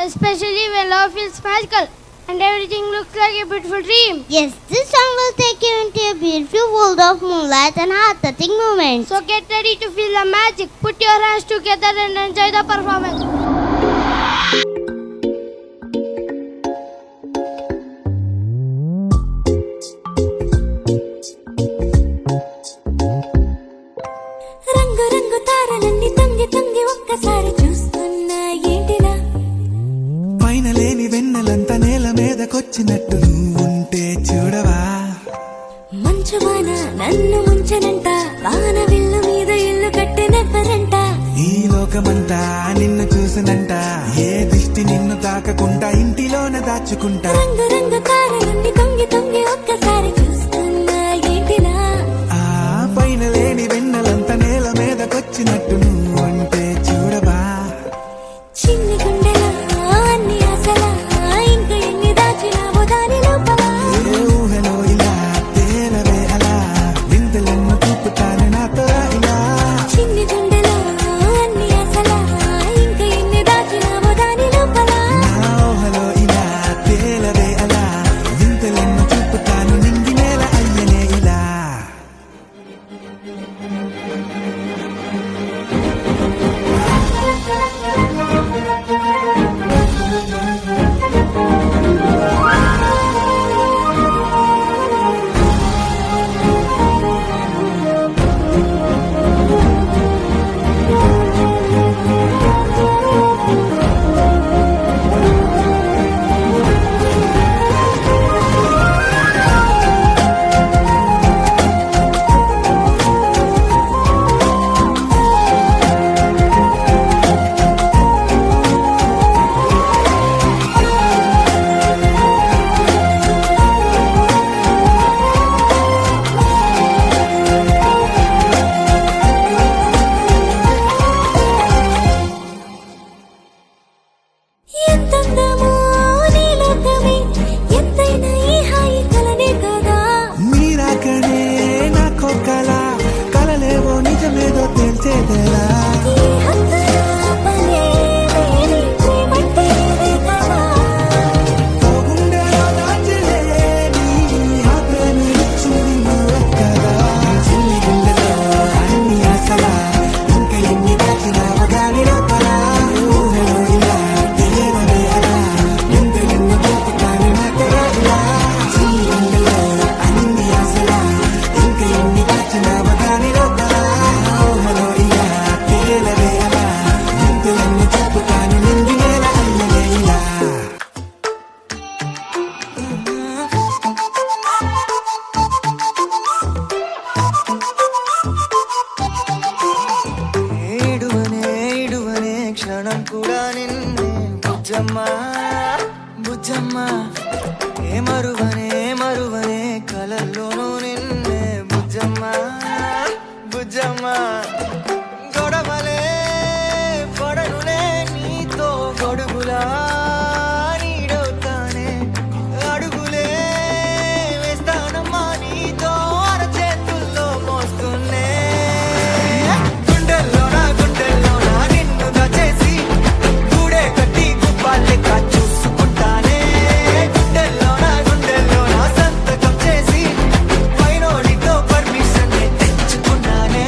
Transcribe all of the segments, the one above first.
especially when love feels magical and everything looks like a beautiful dream. Yes, this song will take you into a beautiful world of moonlight and heart-touching moments. So get ready to feel the magic. Put your hands together and enjoy the performance. రంగు రంగు తారలన్నీ తొంగి తొంగి ఒక్కసారి చూస్తున్నా ఏంటిలా పైన లేని వెన్నెలంతా నేల మీదకొచ్చినట్టు నువ్వుంటే చూడవా మంచు వాన నన్ను ముంచనంట వాన విల్లు మీద ఇల్లు కట్టినెవ్వరంట ఈ లోకమంతా నిన్ను చూసినంట ఏ దిష్టి నిన్ను తాకకుండా ఇంటిలోన దాచుకుంటా రంగు రంగు తారలన్నీ తొంగి తొంగి ఒక్కసారి చూస్తున్నా ఏంటిలా ఆ పైన లేని వెన్నెలంతా నేల మీదకొచ్చినట్టు నువ్వుంటే చూడవా చిన్ని గుండెలా అన్ని ఆశలా ఇంకా ఎన్ని దాచినావో దాని లోపల ఏ ఊహలో ఇలా తేలవే అలా వింతలెన్నో చూపుతాను నాతో ఇలా చిన్ని గుండెలా అన్ని ఆశలా ఇంకా ఎన్ని దాచినావో దాని లోపల నా ఊహలో ఇలా తేలవే అలా వింతలెన్నో చూపుతాను నింగి నేల అయ్యనే ఇలా ఎంతందమో నీ లోకమే ఎంతైనా ఈ హాయి కలనే కదా మీరాకనే నాకో కలలేవో నిజమేదో తెలిసేదేలా ఈ హద్దుల పనే వేరే ప్రేమంటే ఇదే కదా గుండెలో దాచలే నీ ఆ ప్రేమించుని నువ్వెక్కదా చిన్ని గుండెలో అన్ని ఆశలా ఇంకా ఎన్ని దాచినావో దాని లోపల ఊహలో ఇలా తెలియవే అలా ఎంతెన్నో చూపుతాను నాతో ఇలా చిన్ని గుండెలో అన్ని ఆశలా ఇంకా ఎన్ని దాచినావో దాని లోపల ఊహలో ఇలా తెలియవే అలా ఎంతెన్నో చూపుతాను నింగి నేల అయ్యనే ఇలా ఏడువనే క్షణం కూడా నిన్నే బుజ్జమ్మా బుజ్జమ్మా ఏ మరువనే కలల్లోనూ నిన్నే బుజ్జమ్మా బుజ్జమ్మా గొడవలే పడనులే నీతో గొడుగులా నీడవుతానే అడుగులే వేస్తానమ్మా నీతో అరచేతుల్లో మోస్తున్నే గుండెల్లోనా నిన్ను దచేసి గూడే కట్టి గుప్పాలెక్క చూసుకుంటానే గుండెల్లోనా సంతకం చేసి పైనోడితో పర్మిషన్ తెచ్చుకున్నానే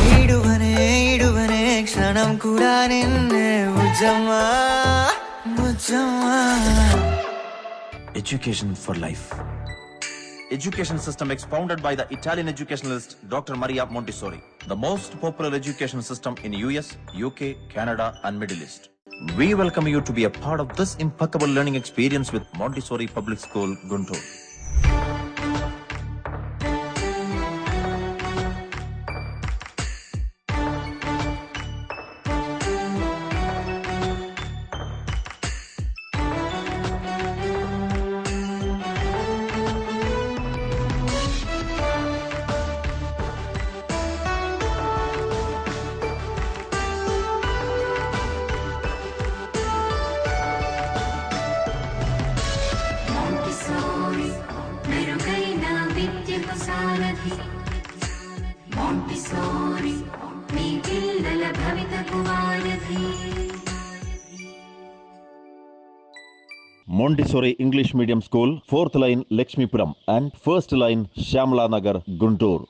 ఈడువనే క్షణం కూడా నిన్నే బుజ్జమ్మా బుజ్జమ్మా Education for life. Education system expounded by the Italian educationalist Dr. Maria Montessori, the most popular education system in US, UK, Canada and Middle East. We welcome you to be a part of this impeccable learning experience with Montessori Public School, Guntur. Montessori English Medium School, 4th line Lakshmipuram and 1st line Shamla Nagar, Guntur.